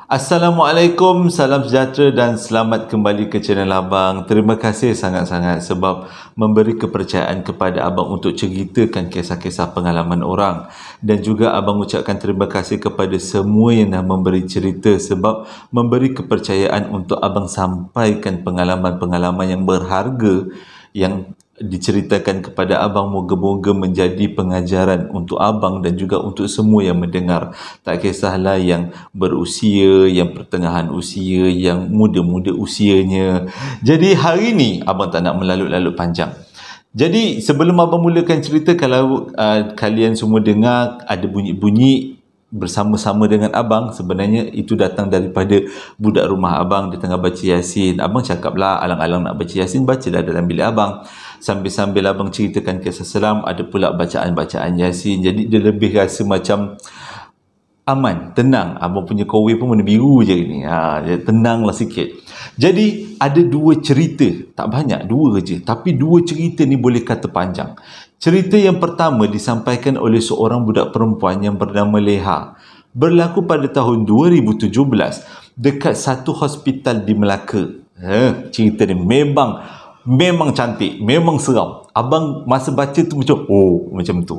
Assalamualaikum, salam sejahtera dan selamat kembali ke channel Abang. Terima kasih sangat-sangat sebab memberi kepercayaan kepada Abang untuk ceritakan kisah-kisah pengalaman orang. Dan juga Abang ucapkan terima kasih kepada semua yang dah memberi cerita sebab memberi kepercayaan untuk Abang sampaikan pengalaman-pengalaman yang berharga yang diceritakan kepada Abang. Moga-moga menjadi pengajaran untuk Abang dan juga untuk semua yang mendengar. Tak kisahlah yang berusia, yang pertengahan usia, yang muda-muda usianya. Jadi hari ni Abang tak nak melalut-lalut panjang. Jadi sebelum Abang mulakan cerita, kalau kalian semua dengar ada bunyi-bunyi bersama-sama dengan Abang, sebenarnya itu datang daripada budak rumah Abang. Dia tengah baca Yasin. Abang cakaplah alang-alang nak baca Yasin, bacalah dalam bilik Abang. Sambil-sambil Abang ceritakan kisah seram, ada pula bacaan-bacaan Yasin. Jadi dia lebih rasa macam aman, tenang. Abang punya kowe pun warna biru je ni. Tenanglah sikit. Jadi ada dua cerita, tak banyak, dua je. Tapi dua cerita ni boleh kata panjang. Cerita yang pertama disampaikan oleh seorang budak perempuan yang bernama Leha. Berlaku pada tahun 2017 dekat satu hospital di Melaka. Cerita ni memang cantik, memang seram. Abang masa baca tu macam tu.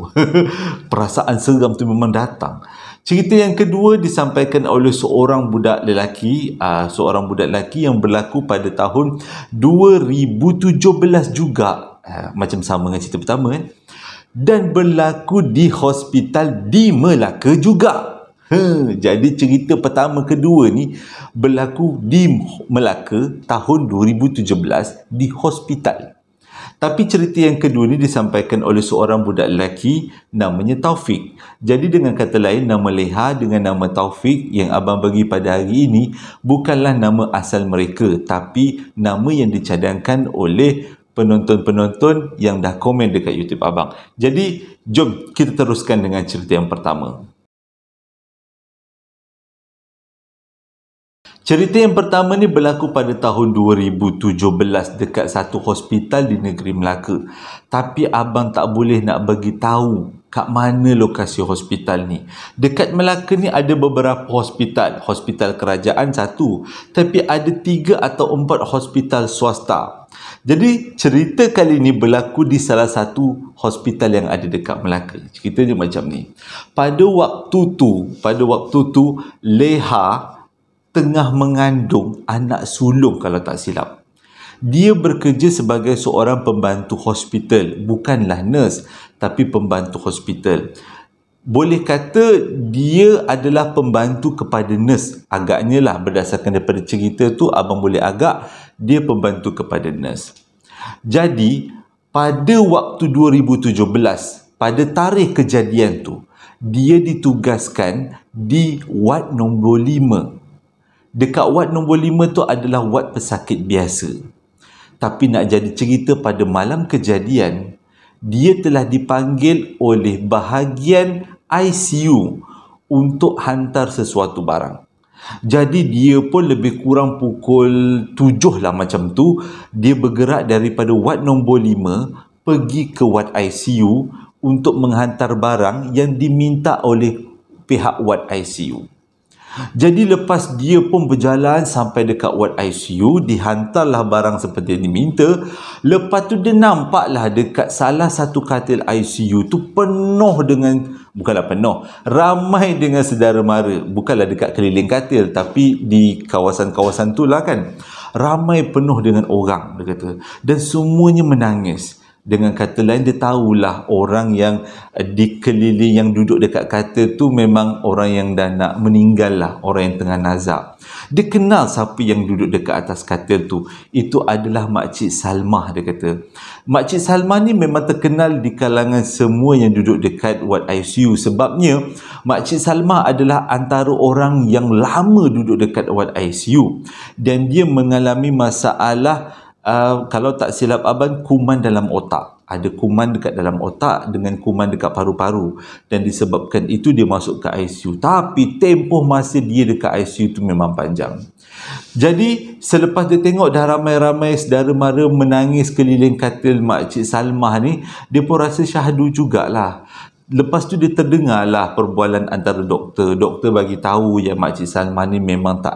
Perasaan seram tu memang datang. Cerita yang kedua disampaikan oleh seorang budak lelaki yang berlaku pada tahun 2017 juga. Macam sama dengan cerita pertama kan. Dan berlaku di hospital di Melaka juga. Jadi cerita pertama kedua ni berlaku di Melaka tahun 2017 di hospital. Tapi cerita yang kedua ni disampaikan oleh seorang budak lelaki namanya Taufik. Jadi dengan kata lain, nama Leha dengan nama Taufik yang Abang bagi pada hari ini bukanlah nama asal mereka, tapi nama yang dicadangkan oleh penonton-penonton yang dah komen dekat YouTube Abang. Jadi jom kita teruskan dengan cerita yang pertama. Cerita yang pertama ni berlaku pada tahun 2017 dekat satu hospital di negeri Melaka. Tapi Abang tak boleh nak bagi tahu kat mana lokasi hospital ni. Dekat Melaka ni ada beberapa hospital. Hospital kerajaan satu, tapi ada 3 atau 4 hospital swasta. Jadi cerita kali ni berlaku di salah satu hospital yang ada dekat Melaka. Ceritanya macam ni. Pada waktu tu Leha tengah mengandung anak sulung kalau tak silap. Dia bekerja sebagai seorang pembantu hospital, bukanlah nurse tapi pembantu hospital. Boleh kata dia adalah pembantu kepada nurse. Agaknya lah berdasarkan daripada cerita tu Abang boleh agak dia pembantu kepada nurse. Jadi pada waktu 2017, pada tarikh kejadian tu, dia ditugaskan di ward nombor 5. Dekat ward nombor 5 tu adalah ward pesakit biasa. Tapi nak jadi cerita, pada malam kejadian, dia telah dipanggil oleh bahagian ICU untuk hantar sesuatu barang. Jadi dia pun lebih kurang pukul 7 lah macam tu, dia bergerak daripada ward nombor 5 pergi ke ward ICU untuk menghantar barang yang diminta oleh pihak ward ICU. Jadi lepas dia pun berjalan sampai dekat ward ICU, dihantarlah barang seperti yang diminta. Lepas tu dia nampaklah dekat salah satu katil ICU tu ramai dengan saudara mara. Bukanlah dekat keliling katil, tapi di kawasan-kawasan tu lah kan. Ramai penuh dengan orang, dia kata. Dan semuanya menangis. Dengan kata lain, dia tahulah orang yang dikeliling, yang duduk dekat katil tu memang orang yang dah nak meninggal lah, orang yang tengah nazak. Dia kenal siapa yang duduk dekat atas katil tu. Itu adalah Makcik Salmah, dia kata. Makcik Salmah ni memang terkenal di kalangan semua yang duduk dekat ward ICU. Sebabnya Makcik Salmah adalah antara orang yang lama duduk dekat ward ICU. Dan dia mengalami masalah, kalau tak silap Abang, kuman dalam otak. Ada kuman dekat dalam otak dengan kuman dekat paru-paru. Dan disebabkan itu dia masuk ke ICU. Tapi tempoh masa dia dekat ICU tu memang panjang. Jadi selepas dia tengok dah ramai-ramai saudara mara menangis keliling katil Makcik Salmah ni, dia pun rasa syahdu jugalah. Lepas tu dia terdengarlah perbualan antara doktor. Doktor bagi tahu yang Makcik Salmah ni memang tak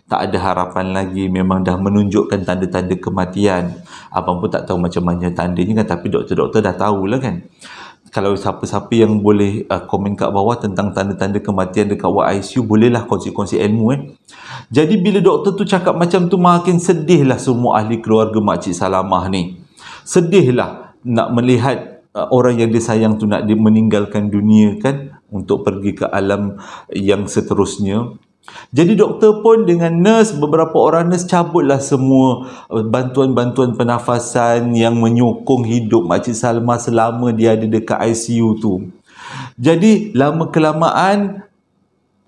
ada harapan lagi, memang dah menunjukkan tanda-tanda kematian. Abang pun tak tahu macam mana tandanya kan, tapi doktor-doktor dah tahulah kan. Kalau siapa-siapa yang boleh komen kat bawah tentang tanda-tanda kematian dekat ward ICU, bolehlah kongsi-kongsi ilmu Jadi bila doktor tu cakap macam tu, makin sedihlah semua ahli keluarga Makcik Salamah ni. Sedihlah nak melihat orang yang dia sayang tu nak meninggalkan dunia kan, untuk pergi ke alam yang seterusnya. Jadi doktor pun dengan nurse, beberapa orang nurse cabutlah semua bantuan-bantuan pernafasan yang menyokong hidup Makcik Salmah selama dia ada dekat ICU tu. Jadi lama kelamaan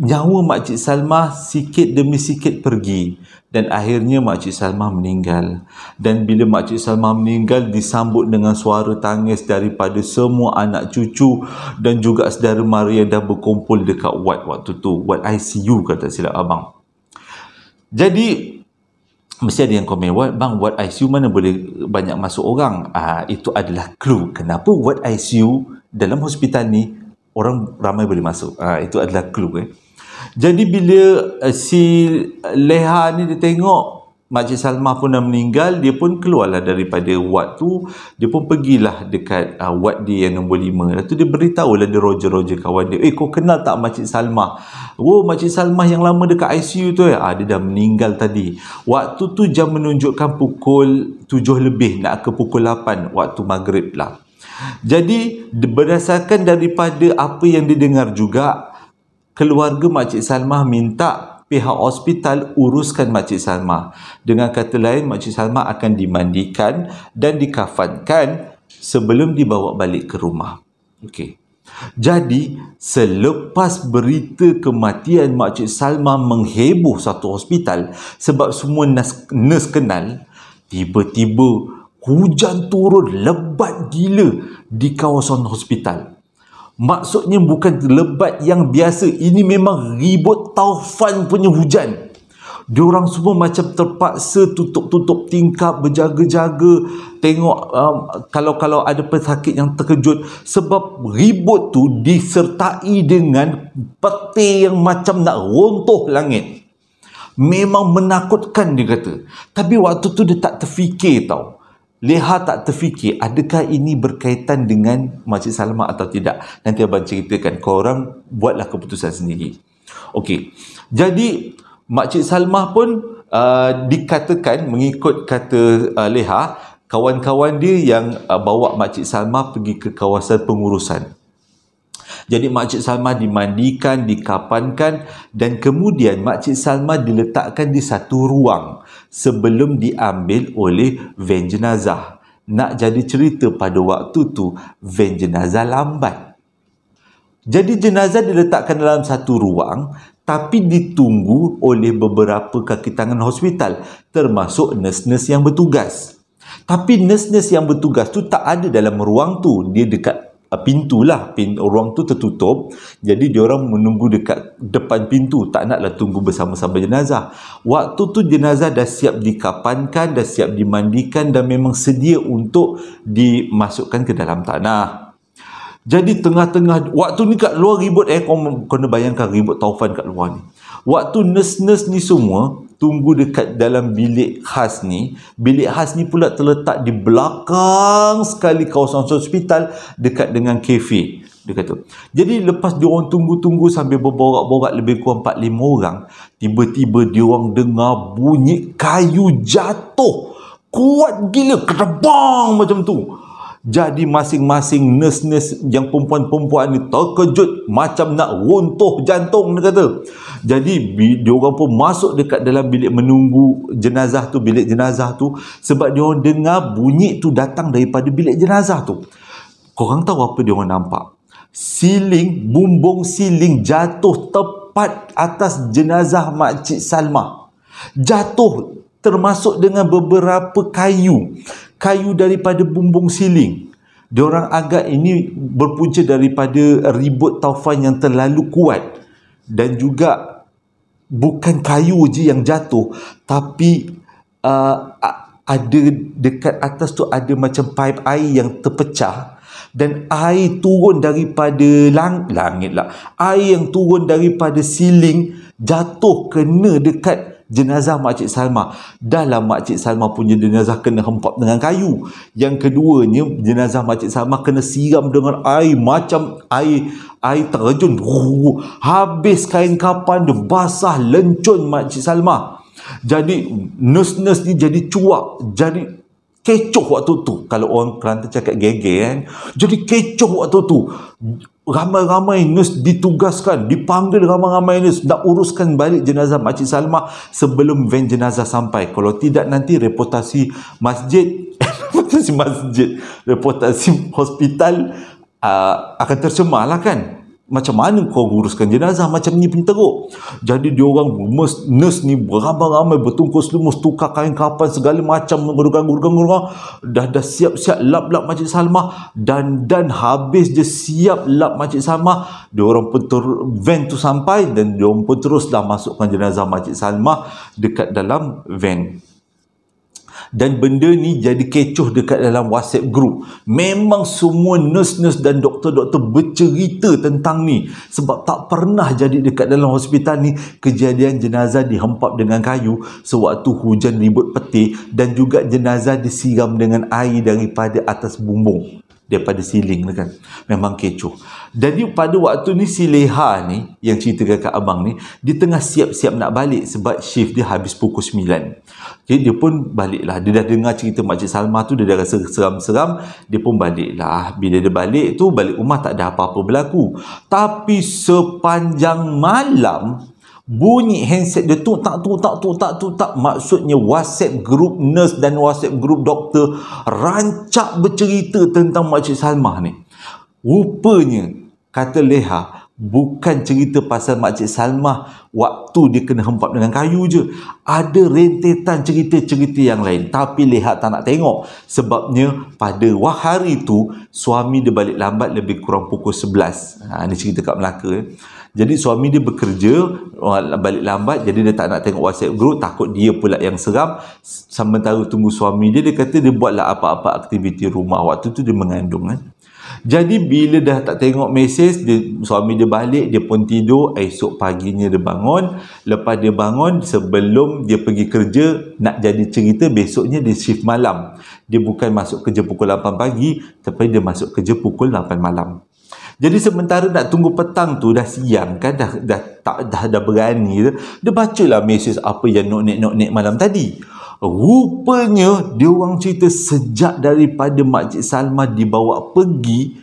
nyawa Makcik Salmah sikit demi sikit pergi, dan akhirnya Makcik Salmah meninggal. Dan bila Makcik Salmah meninggal, disambut dengan suara tangis daripada semua anak cucu dan juga saudara mara yang dah berkumpul dekat ward waktu tu, ward ICU kata silap abang. Jadi mesti ada yang komen, bang, ward ICU mana boleh banyak masuk orang? Itu adalah clue kenapa ward ICU dalam hospital ni orang ramai boleh masuk. Itu adalah clue Jadi bila si Leha ni dia tengok Makcik Salmah pun dah meninggal, dia pun keluarlah daripada ward tu. Dia pun pergilah dekat ward dia yang nombor 5. Lepas tu dia beritahulah dia Roger kawan dia, kau kenal tak Makcik Salmah? Oh, Makcik Salmah yang lama dekat ICU tu dia dah meninggal tadi. Waktu tu jam menunjukkan pukul 7 lebih nak ke pukul 8 waktu maghrib lah. Jadi berdasarkan daripada apa yang didengar juga, keluarga Makcik Salmah minta pihak hospital uruskan Makcik Salmah. Dengan kata lain, Makcik Salmah akan dimandikan dan dikafankan sebelum dibawa balik ke rumah. Okey. Jadi, selepas berita kematian Makcik Salmah mengheboh satu hospital sebab semua nurse kenal, tiba-tiba hujan turun lebat gila di kawasan hospital. Maksudnya bukan lebat yang biasa. Ini memang ribut taufan punya hujan. Diorang semua macam terpaksa tutup-tutup tingkap, berjaga-jaga. Tengok kalau ada pesakit yang terkejut. Sebab ribut tu disertai dengan petir yang macam nak runtuh langit. Memang menakutkan dia kata. Tapi waktu tu dia tak terfikir tau. Leha tak terfikir adakah ini berkaitan dengan Makcik Salmah atau tidak. Nanti abang ceritakan, korang buatlah keputusan sendiri. Okey. Jadi Makcik Salmah pun dikatakan, mengikut kata Leha, kawan-kawan dia yang bawa Makcik Salmah pergi ke kawasan pengurusan. Jadi Makcik Salmah dimandikan, dikapankan, dan kemudian Makcik Salmah diletakkan di satu ruang sebelum diambil oleh van jenazah. Nak jadi cerita, pada waktu tu van jenazah lambat. Jadi jenazah diletakkan dalam satu ruang, tapi ditunggu oleh beberapa kaki tangan hospital, termasuk nurse-nurse yang bertugas. Tapi nurse-nurse yang bertugas tu tak ada dalam ruang tu. Dia dekat pintu lah, ruang tu tertutup, jadi diorang menunggu dekat depan pintu, tak naklah tunggu bersama-sama jenazah. Waktu tu jenazah dah siap dikapankan, dah siap dimandikan dan memang sedia untuk dimasukkan ke dalam tanah. Jadi tengah-tengah waktu ni kat luar ribut kau kena bayangkan ribut taufan kat luar ni. Waktu nurse-nurse ni semua tunggu dekat dalam bilik khas ni. Bilik khas ni pula terletak di belakang sekali kawasan hospital, dekat dengan kafe, dia kata. Jadi lepas diorang tunggu-tunggu sambil berborak-borak lebih kurang 4-5 orang, tiba-tiba diorang dengar bunyi kayu jatuh kuat gila, kedebang macam tu. Jadi masing-masing nurse-nurse yang perempuan-perempuan ni terkejut macam nak runtuh jantung, dia kata. Jadi diorang pun masuk dekat dalam bilik menunggu jenazah tu, bilik jenazah tu, sebab diorang dengar bunyi tu datang daripada bilik jenazah tu. Korang tahu apa diorang nampak? Bumbung siling jatuh tepat atas jenazah Makcik Salmah. Jatuh termasuk dengan beberapa kayu daripada bumbung siling. Diorang agak ini berpunca daripada ribut taufan yang terlalu kuat, dan juga bukan kayu je yang jatuh, tapi ada dekat atas tu ada macam pipe air yang terpecah, dan air turun daripada langit lah, air yang turun daripada siling jatuh kena dekat jenazah Makcik Salma. Dalam Makcik Salma punya jenazah kena hempap dengan kayu. Yang keduanya, jenazah Makcik Salma kena siram dengan air, macam air terjun. Habis kain kapan dia, basah lencun Makcik Salma. Jadi nurse-nurse ni jadi cuak, jadi kecoh waktu tu. Kalau orang Kelantan cakap geger kan. Jadi kecoh waktu tu. Ramai-ramai nurse ditugaskan, dipanggil ramai-ramai nurse nak uruskan balik jenazah Makcik Salma sebelum van jenazah sampai. Kalau tidak nanti reputasi masjid reputasi hospital akan tercemar lah kan. Macam mana kau uruskan jenazah macam ni pun teruk. Jadi diorang nurse ni ramai-ramai bertungkus lumus, tukar kain kapan segala macam, gurung dah siap-siap lap Makcik Salma, dan habis dia siap lap Makcik Salma, diorang pun van tu sampai dan diorang pun teruslah masukkan jenazah Makcik Salma dekat dalam van. Dan benda ni jadi kecoh dekat dalam WhatsApp group. Memang semua nurse-nurse dan doktor-doktor bercerita tentang ni, sebab tak pernah jadi dekat dalam hospital ni kejadian jenazah dihempap dengan kayu sewaktu hujan ribut petir, dan juga jenazah disiram dengan air daripada atas bumbung, daripada siling kan. Memang kecoh. Jadi pada waktu ni si Leha ni yang cerita kat abang ni, dia tengah siap-siap nak balik sebab shift dia habis pukul 9. Jadi dia pun baliklah. Dia dah dengar cerita Makcik Salma tu, dia dah rasa seram-seram, dia pun baliklah. Bila dia balik tu, balik rumah tak ada apa-apa berlaku. Tapi sepanjang malam bunyi handset dia tutak. Maksudnya WhatsApp group nurse dan WhatsApp group doktor rancak bercerita tentang Makcik Salma ni. Rupanya, kata Leha, bukan cerita pasal Makcik Salma waktu dia kena hempap dengan kayu je. Ada rentetan cerita-cerita yang lain. Tapi Leha tak nak tengok. Sebabnya pada hari tu suami dia balik lambat lebih kurang pukul 11. Ini cerita kat Melaka. Jadi suami dia bekerja, balik lambat, jadi dia tak nak tengok WhatsApp group, takut dia pula yang seram. Sementara tunggu suami dia, dia kata dia buatlah apa-apa aktiviti rumah. Waktu tu dia mengandung kan. Jadi bila dah tak tengok mesej, suami dia balik, dia pun tidur. Esok paginya dia bangun. Lepas dia bangun, sebelum dia pergi kerja, nak jadi cerita, besoknya dia shift malam. Dia bukan masuk kerja pukul 8 pagi, tapi dia masuk kerja pukul 8 malam. Jadi sementara nak tunggu petang tu, dah siang kan, dah berani, dia bacalah mesej apa yang nok-nek malam tadi. Rupanya dia orang cerita sejak daripada Makcik Salma dibawa pergi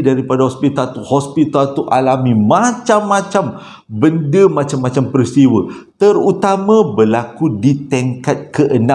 daripada hospital tu alami macam-macam benda, macam-macam peristiwa, terutama berlaku di tingkat ke-6.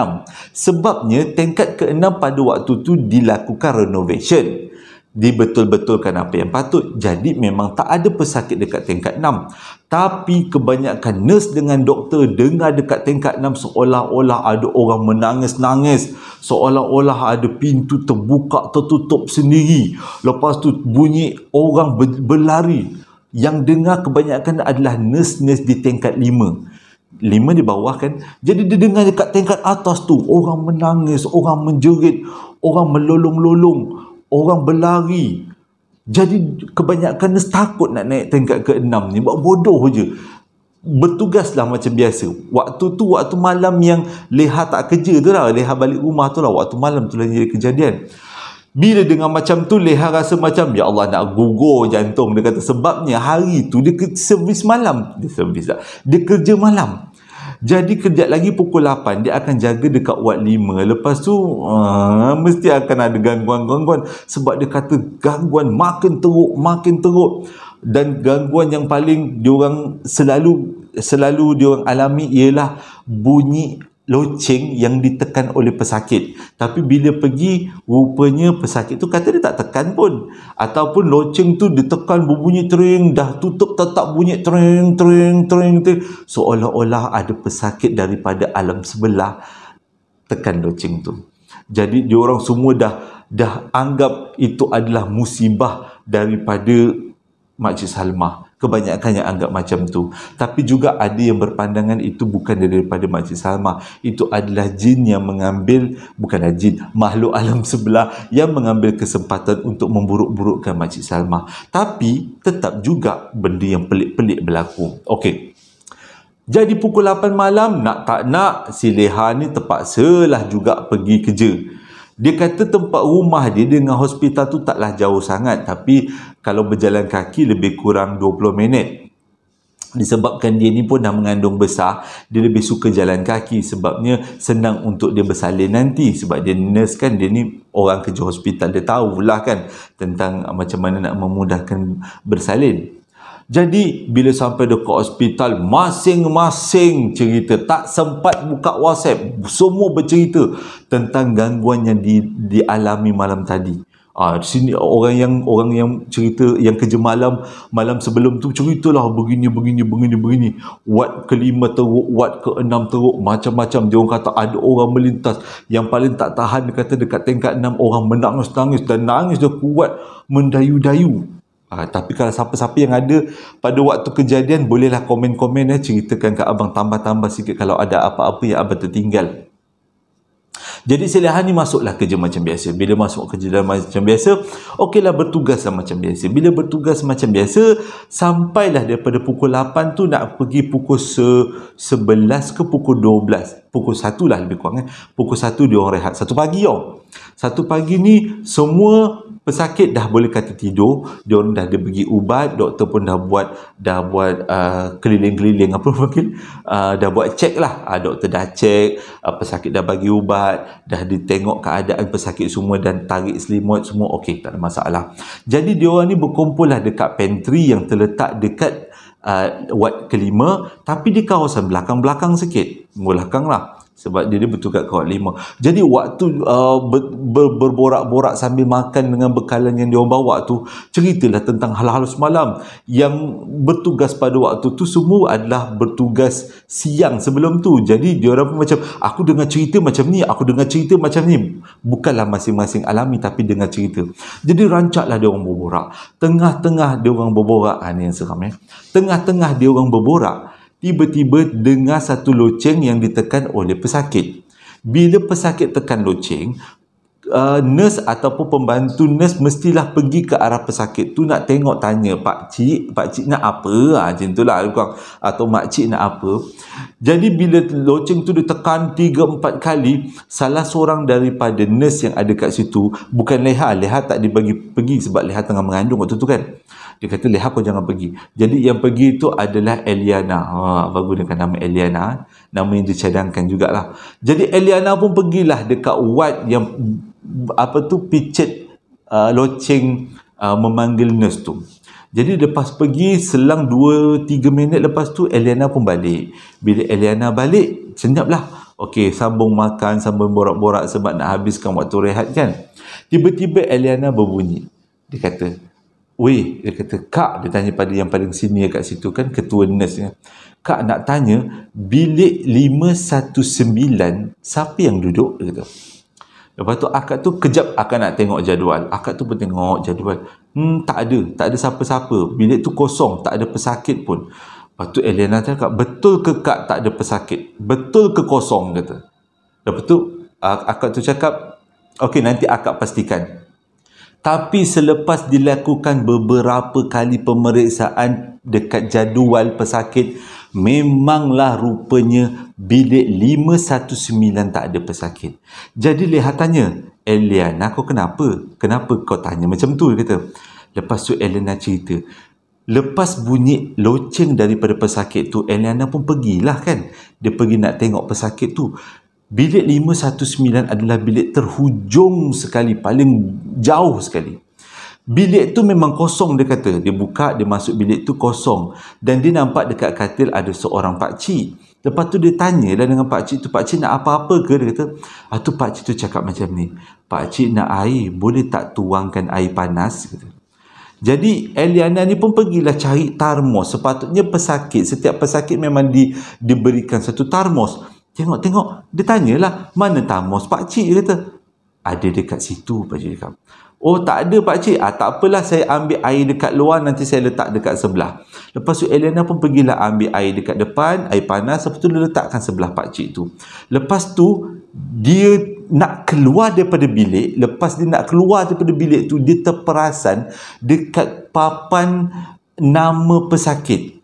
Sebabnya tingkat ke-6 pada waktu tu dilakukan renovation, dibetul-betulkan apa yang patut. Jadi memang tak ada pesakit dekat tingkat 6. Tapi kebanyakan nurse dengan doktor dengar dekat tingkat 6 seolah-olah ada orang menangis-nangis, seolah-olah ada pintu terbuka tertutup sendiri. Lepas tu bunyi orang berlari. Yang dengar kebanyakan adalah nurse-nurse di tingkat 5 di bawah kan. Jadi dia dengar dekat tingkat atas tu orang menangis, orang menjerit, orang melolong-lolong, orang berlari. Jadi kebanyakan nurse takut nak naik tingkat ke-6 ni. Buat bodoh je. Bertugaslah macam biasa. Waktu malam yang Leha tak kerja tu lah, Leha balik rumah tu lah, waktu malam tu lah jadi kejadian. Bila dengar macam tu, Leha rasa macam, ya Allah, nak gugur jantung. Dia kata sebabnya hari tu dia servis malam. Dia kerja malam. Jadi kejap lagi pukul 8 dia akan jaga dekat ward 5. Lepas tu mesti akan ada gangguan. Sebab dia kata gangguan makin teruk. Dan gangguan yang paling diorang selalu diorang alami ialah bunyi loceng yang ditekan oleh pesakit. Tapi bila pergi, rupanya pesakit tu kata dia tak tekan pun. Ataupun loceng tu ditekan berbunyi tering, dah tutup tetap bunyi tering. Seolah-olah ada pesakit daripada alam sebelah tekan loceng tu. Jadi diorang semua dah anggap itu adalah musibah daripada Makcik Salma. Kebanyakan yang anggap macam tu. Tapi juga ada yang berpandangan itu bukan daripada Makcik Salma. Itu adalah jin yang mengambil, bukanlah jin, makhluk alam sebelah yang mengambil kesempatan untuk memburuk-burukkan Makcik Salma. Tapi tetap juga benda yang pelik-pelik berlaku. Okey. Jadi pukul 8 malam, nak tak nak, si Leha ni terpaksalah juga pergi kerja. Dia kata tempat rumah dia dengan hospital tu taklah jauh sangat, tapi kalau berjalan kaki lebih kurang 20 minit. Disebabkan dia ni pun dah mengandung besar, dia lebih suka jalan kaki sebabnya senang untuk dia bersalin nanti. Sebab dia nurse kan, dia ni orang kerja hospital, dia tahulah kan tentang macam mana nak memudahkan bersalin. Jadi bila sampai dekat hospital, masing-masing cerita, tak sempat buka WhatsApp, semua bercerita tentang gangguan yang dialami malam tadi. Di sini orang yang cerita yang kerja malam sebelum tu ceritalah begini. Ward ke-5 teruk, ward ke-6 teruk, macam-macam. Dia orang kata ada orang melintas. Yang paling tak tahan, dia kata dekat tingkat 6 orang menangis-nangis, dan nangis dia kuat mendayu-dayu. Tapi kalau siapa-siapa yang ada pada waktu kejadian, bolehlah komen-komen, ceritakan ke abang, tambah-tambah sikit kalau ada apa-apa yang abang tertinggal. Jadi si Leha ni masuklah kerja macam biasa. Bila masuk kerja macam biasa, okeylah, bertugaslah macam biasa. Bila bertugas macam biasa, sampailah daripada pukul 8 tu nak pergi pukul 11 ke pukul 12. Pukul 1 lah lebih kurang. Pukul 1 dia orang rehat. 1 pagi tau. 1 pagi ni semua pesakit dah boleh kata tidur. Dia orang dah pergi ubat, doktor pun dah buat keliling-keliling apa panggil, dah buat cek lah. Doktor dah cek, pesakit dah bagi ubat, dah ditengok keadaan pesakit semua dan tarik selimut semua okey, tak ada masalah. Jadi dia orang ni berkumpul lah dekat pantry yang terletak dekat ward ke-5, tapi di kawasan belakang-belakang sikit, belakang lah, sebab dia bertugas ke ward 5. Jadi waktu berborak-borak sambil makan dengan bekalan yang dia orang bawa tu, ceritalah tentang hal-hal semalam. Yang bertugas pada waktu tu semua adalah bertugas siang sebelum tu. Jadi dia orang pun macam, aku dengar cerita macam ni, aku dengar cerita macam ni. Bukanlah masing-masing alami, tapi dengar cerita. Jadi rancaklah dia orang berborak. Tengah-tengah dia orang berborak, ni yang seram Tengah-tengah dia orang berborak, tiba-tiba dengar satu loceng yang ditekan oleh pesakit. Bila pesakit tekan loceng, nurse ataupun pembantu nurse mestilah pergi ke arah pesakit tu nak tengok, tanya, pakcik nak apa? Macam tu lah, atau makcik nak apa? Jadi bila loceng tu ditekan 3-4 kali, salah seorang daripada nurse yang ada kat situ, bukan Leha tak dibagi pergi sebab Leha tengah mengandung waktu tu kan. Dia kata, Leha kau jangan pergi. Jadi yang pergi itu adalah Eliana. Abang gunakan nama Eliana. Nama yang dicadangkan jugalah. Jadi Eliana pun pergilah dekat ward yang picit loceng memanggil nurse tu. Jadi lepas pergi, selang 2-3 minit lepas tu Eliana pun balik. Bila Eliana balik, senyaplah. Okey, sambung makan, sambung borak-borak sebab nak habiskan waktu rehat kan. Tiba-tiba Eliana berbunyi. Dia kata, weh, dia kata, Kak, dia tanya pada yang paling senior kat situ kan, ketua nurse ni. Kak, nak tanya, bilik 519, siapa yang duduk? Dia kata. Lepas tu akak tu kejap, akak nak tengok jadual. Akak tu pun tengok jadual. Tak ada siapa-siapa. Bilik tu kosong, tak ada pesakit pun. Lepas tu Eliana cakap, betul ke Kak tak ada pesakit? Betul ke kosong? Kata. Lepas tu akak tu cakap, okey, nanti akak pastikan. Tapi selepas dilakukan beberapa kali pemeriksaan dekat jadual pesakit, memanglah rupanya bilik 519 tak ada pesakit. Jadi Leha tanya, Eliana, kau kenapa? Kenapa kau tanya macam tu? Dia kata. Lepas tu Eliana cerita, lepas bunyi loceng daripada pesakit tu, Eliana pun pergilah kan. Dia pergi nak tengok pesakit tu. Bilik 519 adalah bilik terhujung sekali, paling jauh sekali. Bilik tu memang kosong, dia kata. Dia buka, dia masuk bilik tu kosong. Dan dia nampak dekat katil ada seorang pakcik. Lepas tu dia tanyalah dengan pakcik tu, pakcik nak apa-apa ke? Dia kata, tu pakcik tu cakap macam ni, pakcik nak air, boleh tak tuangkan air panas? Kata. Jadi Eliana ni pun pergilah cari termos. Sepatutnya setiap pesakit memang diberikan satu termos. Tengok, dia tanyalah, mana termos pakcik? Dia kata, ada dekat situ, pakcik cakap. Oh, tak ada pakcik. Tak apalah, saya ambil air dekat luar, nanti saya letak dekat sebelah. Lepas tu Eliana pun pergilah ambil air dekat depan, air panas, lepas tu dia letakkan sebelah pakcik tu. Lepas tu dia nak keluar daripada bilik. Lepas dia nak keluar daripada bilik tu, dia terperasan dekat papan nama pesakit.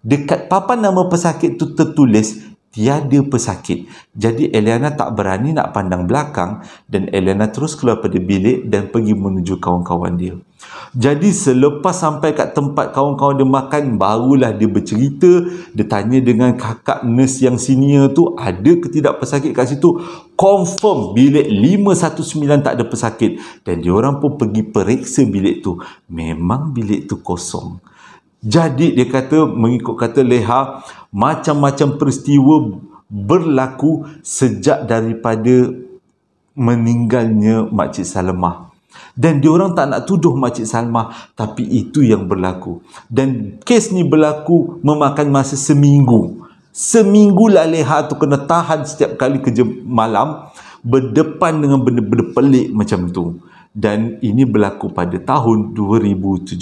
Dekat papan nama pesakit tu tertulis tiada pesakit. Jadi Eliana tak berani nak pandang belakang dan Eliana terus keluar pada bilik dan pergi menuju kawan-kawan dia. Jadi selepas sampai kat tempat kawan-kawan dia makan, barulah dia bercerita. Dia tanya dengan kakak nurse yang senior tu, ada ke tidak pesakit kat situ. Confirm bilik 519 tak ada pesakit. Dan diorang pun pergi periksa bilik tu. Memang bilik tu kosong. Jadi dia kata, mengikut kata Leha, macam-macam peristiwa berlaku sejak daripada meninggalnya Makcik Salimah. Dan diorang tak nak tuduh Makcik Salimah, tapi itu yang berlaku. Dan kes ni berlaku memakan masa seminggu. Seminggulah Leha tu kena tahan setiap kali kerja malam, berdepan dengan benda-benda pelik macam tu. Dan ini berlaku pada tahun 2017.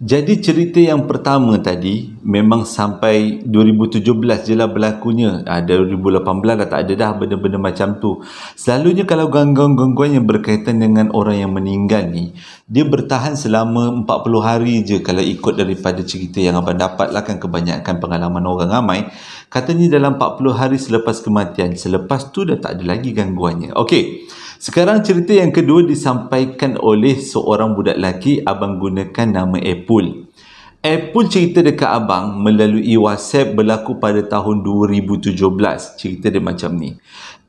Jadi cerita yang pertama tadi memang sampai 2017 je lah berlakunya. 2018 dah tak ada dah benda-benda macam tu. Selalunya kalau gangguan-gangguan yang berkaitan dengan orang yang meninggal ni, dia bertahan selama 40 hari je kalau ikut daripada cerita yang abang dapat lah kan, kebanyakan pengalaman orang ramai. Katanya dalam 40 hari selepas kematian, selepas tu dah tak ada lagi gangguannya. Okey. Sekarang cerita yang kedua disampaikan oleh seorang budak lelaki. Abang gunakan nama Apple. Apple cerita dekat abang melalui WhatsApp berlaku pada tahun 2017. Cerita dia macam ni.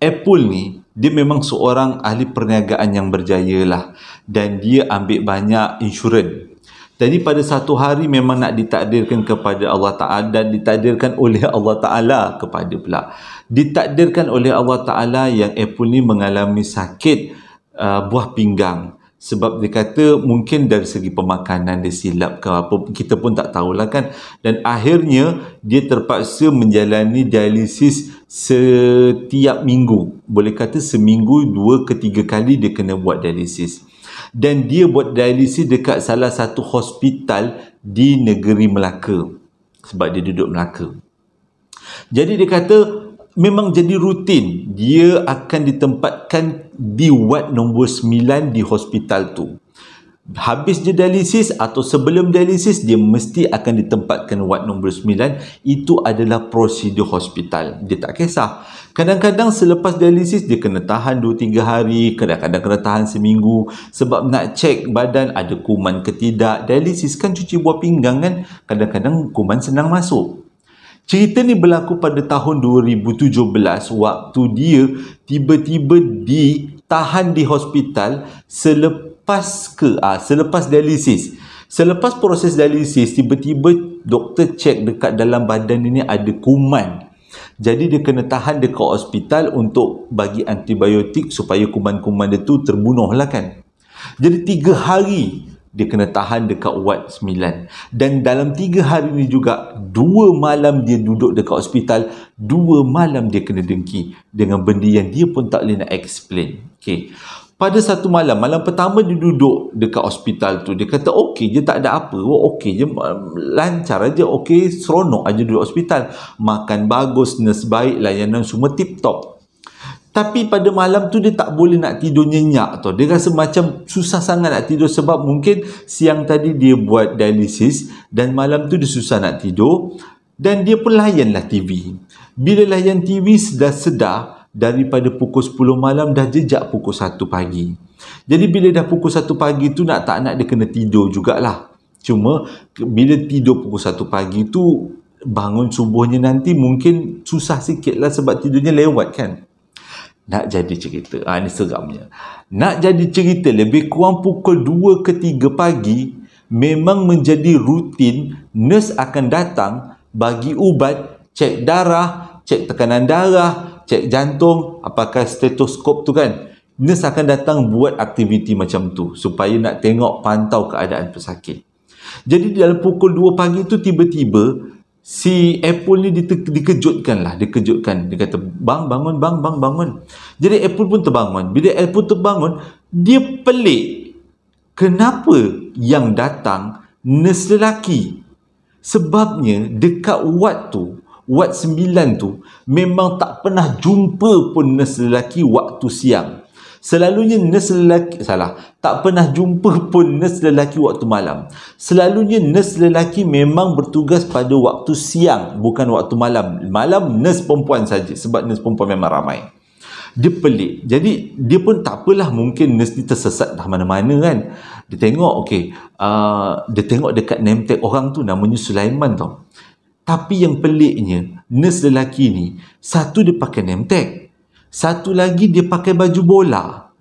Apple ni, dia memang seorang ahli perniagaan yang berjaya lah. Dan dia ambil banyak insurans. Jadi pada satu hari memang nak ditakdirkan kepada Allah Ta'ala dan ditakdirkan oleh Allah Ta'ala kepada pula. Ditakdirkan oleh Allah Ta'ala yang Apple ni mengalami sakit buah pinggang. Sebab dia kata mungkin dari segi pemakanan dia silap ke apa, kita pun tak tahulah kan. Dan akhirnya dia terpaksa menjalani dialisis setiap minggu. Boleh kata seminggu 2 ke 3 kali dia kena buat dialisis. Dan dia buat dialisis dekat salah satu hospital di negeri Melaka. Sebab dia duduk Melaka. Jadi dia kata memang jadi rutin. Dia akan ditempatkan di ward nombor 9 di hospital tu. Habis dia dialisis atau sebelum dialisis, dia mesti akan ditempatkan ward nombor 9. Itu adalah prosedur hospital. Dia tak kisah. Kadang-kadang selepas dialisis, dia kena tahan 2-3 hari. Kadang-kadang kena tahan seminggu. Sebab nak cek badan ada kuman ke tidak. Dialisis kan cuci buah pinggang kan. Kadang-kadang kuman senang masuk. Cerita ni berlaku pada tahun 2017. Waktu dia tiba-tiba ditahan di hospital selepas dialisis. Selepas proses dialisis, tiba-tiba doktor cek dekat dalam badan ini ada kuman. Jadi dia kena tahan dekat hospital untuk bagi antibiotik supaya kuman-kuman dia tu terbunuh lah kan. Jadi 3 hari dia kena tahan dekat ward 9. Dan dalam 3 hari ni juga, 2 malam dia duduk dekat hospital, 2 malam dia kena dengki dengan benda yang dia pun tak boleh nak explain. Okay. Pada satu malam, malam pertama dia duduk dekat hospital tu, dia kata okey je, tak ada apa, okey je, lancar aja, okey, seronok aja duduk hospital, makan bagus, nurse baik, layanan semua tip top. Tapi pada malam tu dia tak boleh nak tidur nyenyak tau. Dia rasa macam susah sangat nak tidur sebab mungkin siang tadi dia buat dialisis dan malam tu dia susah nak tidur. Dan dia pun layanlah TV. Bila layan TV sudah sedar, daripada pukul 10 malam dah jejak pukul 1 pagi. Jadi bila dah pukul 1 pagi tu nak tak nak dia kena tidur jugalah. Cuma bila tidur pukul 1 pagi tu, bangun subuhnya nanti mungkin susah sikit lah sebab tidurnya lewat kan. Nak jadi cerita, ni seramnya. Nak jadi cerita lebih kurang pukul 2 ke 3 pagi, memang menjadi rutin nurse akan datang bagi ubat, cek darah, cek tekanan darah, cek jantung, apakah stetoskop tu kan. Nurse akan datang buat aktiviti macam tu supaya nak tengok, pantau keadaan pesakit. Jadi dalam pukul 2 pagi tu tiba-tiba si Apple ni dikejutkan. Dia kata, bang bangun, bang bangun. Jadi Apple pun terbangun. Bila Apple terbangun, dia pelik, kenapa yang datang nurse lelaki. Sebabnya dekat ward 9 tu memang tak pernah jumpa pun nurse lelaki waktu siang. Selalunya nurse lelaki, tak pernah jumpa pun nurse lelaki waktu malam. Selalunya nurse lelaki memang bertugas pada waktu siang, bukan waktu malam. Malam nurse perempuan saja, sebab nurse perempuan memang ramai. Dia pelik. Jadi dia pun tak apalah, mungkin nurse ni tersesat dah mana-mana kan. Dia tengok, dia tengok dekat name tag orang tu namanya Sulaiman tau. Tapi yang peliknya, nurse lelaki ni, satu dia pakai name tag, satu lagi dia pakai baju bola.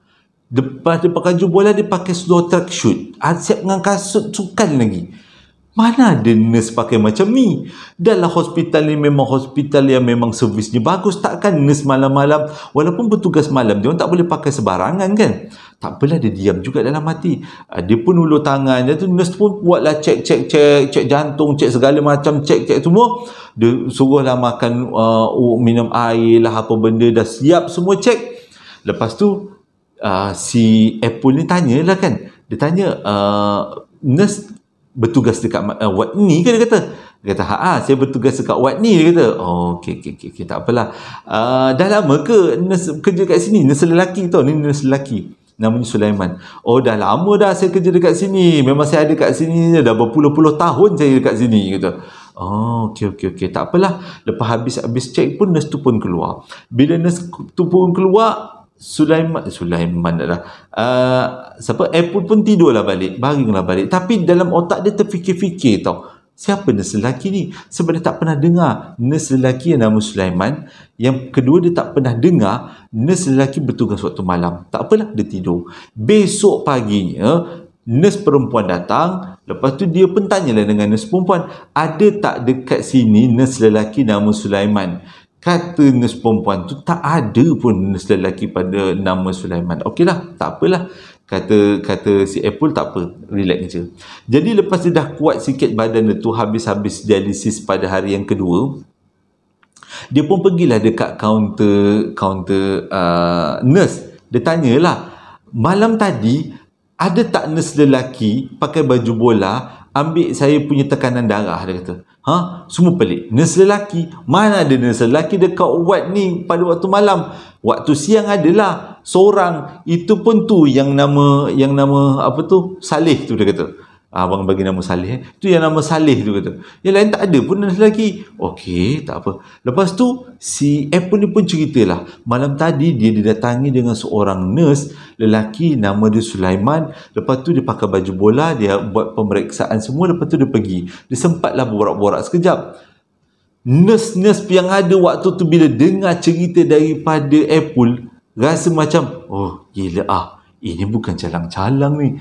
Lepas dia pakai baju bola, dia pakai seluar tracksuit, siap dengan kasut sukan lagi. Mana ada nurse pakai macam ni? Dalam hospital ni memang hospital yang memang servisnya bagus. Takkan nurse malam-malam, walaupun bertugas malam, dia orang tak boleh pakai sebarangan kan? Tak apalah, dia diam juga dalam hati. Dia pun ulur tangan dia tu, nurse pun buatlah cek jantung, cek segala macam, cek semua. Dia suruhlah makan, minum air lah, apa benda, dah siap semua cek. Lepas tu si Apple ni tanyalah kan. Dia tanya, nurse bertugas dekat ward ni ke? Dia kata, saya bertugas dekat ward ni. Dia kata, okey, tak apalah. Dah lama ke nurse kerja kat sini? Nurse lelaki tau, ni nurse lelaki, namanya Sulaiman. Dah lama dah saya kerja dekat sini. Memang saya ada kat sini dah berpuluh-puluh tahun saya dekat sini. Kata, okey, tak apalah. Lepas habis cek pun nurse tu pun keluar. Bila nurse tu pun keluar, Sulaiman dah Apple pun tidurlah balik, baringlah balik. Tapi dalam otak dia terfikir-fikir tau, siapa nurse lelaki ni? Sebab dia tak pernah dengar nurse lelaki yang nama Sulaiman. Yang kedua, dia tak pernah dengar nurse lelaki bertugas waktu malam. Tak apalah, dia tidur. Besok paginya nurse perempuan datang. Lepas tu dia pun tanyalah dengan nurse perempuan, ada tak dekat sini nurse lelaki nama Sulaiman? Kata nurse perempuan tu, tak ada pun nurse lelaki pada nama Sulaiman. Okeylah, tak apalah. Kata si Apple, tak apa, relax je. Jadi lepas dia dah kuat sikit badan dia tu, habis dialisis pada hari yang kedua, dia pun pergilah dekat kaunter nurse. Dia tanyalah, malam tadi ada tak nurse lelaki pakai baju bola ambil saya punya tekanan darah? Dia kata, semua pelik. Nurse lelaki? Mana ada nurse lelaki dekat ward ni pada waktu malam? Waktu siang adalah seorang, itu pun tu yang nama apa tu, Saleh tu. Dia kata, abang bagi nama Saleh, tu yang nama Saleh tu. Kata, yang lain tak ada pun nurse lelaki. Okey, tak apa. Lepas tu si Apple ni pun ceritalah, malam tadi dia didatangi dengan seorang nurse lelaki, nama dia Sulaiman. Lepas tu dia pakai baju bola, dia buat pemeriksaan semua. Lepas tu dia pergi. Dia sempatlah borak-borak sekejap. Nurse yang ada waktu tu bila dengar cerita daripada Apple, rasa macam, gila ini bukan calang-calang ni.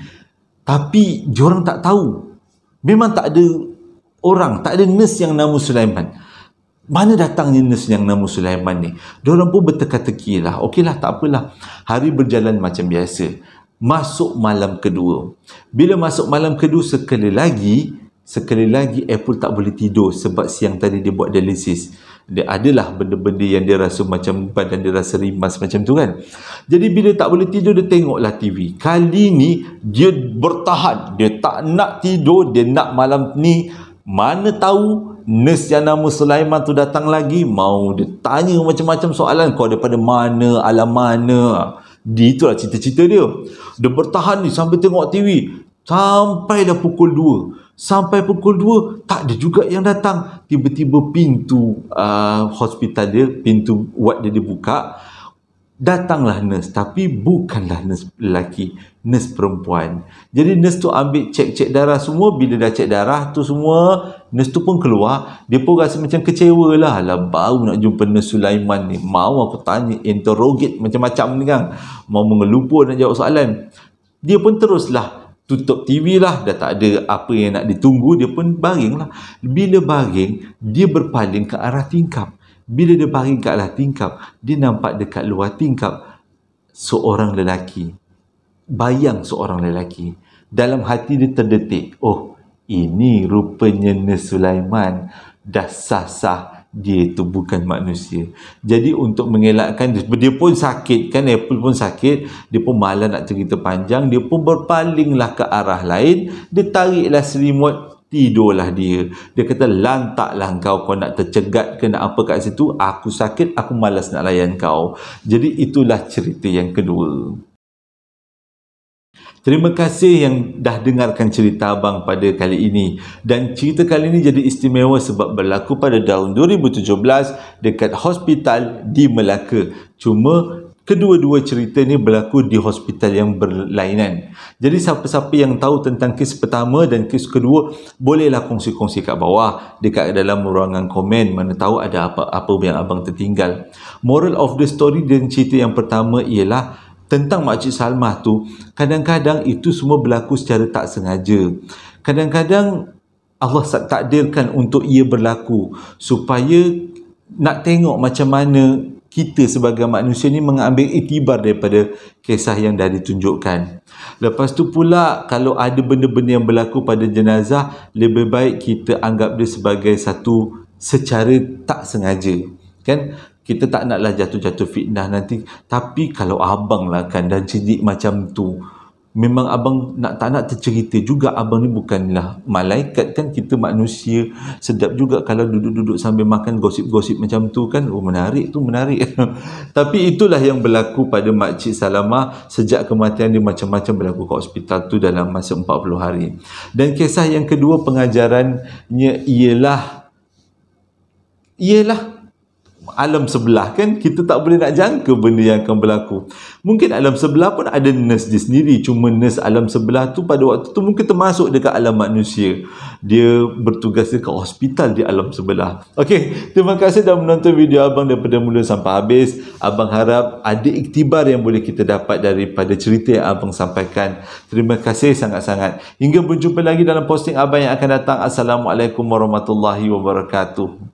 Tapi diorang tak tahu, memang tak ada nurse yang nama Sulaiman. Mana datangnya nurse yang nama Sulaiman ni? Diorang pun berteka-teki lah. Okeylah, tak apalah. Hari berjalan macam biasa. Masuk malam kedua. Bila masuk malam kedua, sekali lagi Apple tak boleh tidur sebab siang tadi dia buat dialisis. Dia adalah benda-benda yang dia rasa macam badan dia rasa rimas macam tu kan. Jadi bila tak boleh tidur, dia tengoklah TV. Kali ni dia bertahan, dia tak nak tidur, dia nak malam ni. Mana tahu nurse yang nama Sulaiman tu datang lagi, mau dia tanya macam-macam soalan. Kau daripada mana, alam mana? Itulah cita-cita dia. Dia bertahan ni sampai tengok TV. Sampailah pukul 2. Sampai pukul 2, tak ada juga yang datang. Tiba-tiba pintu hospital dia, pintu ward dia dibuka. Datanglah nurse, tapi bukanlah nurse lelaki, nurse perempuan. Jadi nurse tu ambil cek darah semua. Bila dah cek darah tu semua, nurse tu pun keluar. Dia pun rasa macam kecewa lah. Alah, baru nak jumpa nurse Sulaiman ni, mau aku tanya, interrogate macam-macam ni kan, mau mengelupur nak jawab soalan. Dia pun teruslah tutup TV lah, dah tak ada apa yang nak ditunggu. Dia pun baring lah. Bila baring, dia berpaling ke arah tingkap. Bila dia baring ke arah tingkap, dia nampak dekat luar tingkap seorang lelaki. Bayang seorang lelaki. Dalam hati dia terdetik, ini rupanya Nurse Sulaiman dah sah-sah dia itu bukan manusia. Jadi untuk mengelakkan dia pun sakit kan, Apple pun sakit, dia pun malas nak cerita panjang, dia pun berpalinglah ke arah lain, dia tariklah selimut, tidurlah dia. Dia kata, lantaklah kau nak tercegat ke nak apa kat situ, aku sakit, aku malas nak layan kau. Jadi itulah cerita yang kedua. Terima kasih yang dah dengarkan cerita abang pada kali ini. Dan cerita kali ini jadi istimewa sebab berlaku pada tahun 2017 dekat hospital di Melaka. Cuma kedua-dua cerita ni berlaku di hospital yang berlainan. Jadi siapa-siapa yang tahu tentang kes pertama dan kes kedua, bolehlah kongsi-kongsi kat bawah dekat dalam ruangan komen, mana tahu ada apa-apa yang abang tertinggal. Moral of the story dan cerita yang pertama ialah tentang Makcik Salmah tu, kadang-kadang itu semua berlaku secara tak sengaja. Kadang-kadang Allah takdirkan untuk ia berlaku supaya nak tengok macam mana kita sebagai manusia ni mengambil iktibar daripada kisah yang dah ditunjukkan. Lepas tu pula, kalau ada benda-benda yang berlaku pada jenazah, lebih baik kita anggap dia sebagai satu secara tak sengaja. Kan? Kita tak naklah jatuh-jatuh fitnah nanti. Tapi kalau abang lah kan dah jadi macam tu, memang abang tak nak tercerita juga. Abang ni bukanlah malaikat kan, kita manusia. Sedap juga kalau duduk-duduk sambil makan gosip-gosip macam tu kan. Oh, menarik tu, menarik. Tapi itulah yang berlaku pada Makcik Salamah. Sejak kematian dia, macam-macam berlaku kat hospital tu dalam masa 40 hari. Dan kisah yang kedua pengajarannya ialah alam sebelah kan. Kita tak boleh nak jangka benda yang akan berlaku. Mungkin alam sebelah pun ada nurse dia sendiri, cuma nurse alam sebelah tu pada waktu tu mungkin termasuk dekat alam manusia. Dia bertugas dekat hospital di alam sebelah. Okey, terima kasih dah menonton video abang daripada mula sampai habis. Abang harap ada iktibar yang boleh kita dapat daripada cerita yang abang sampaikan. Terima kasih sangat-sangat. Hingga berjumpa lagi dalam posting abang yang akan datang. Assalamualaikum warahmatullahi wabarakatuh.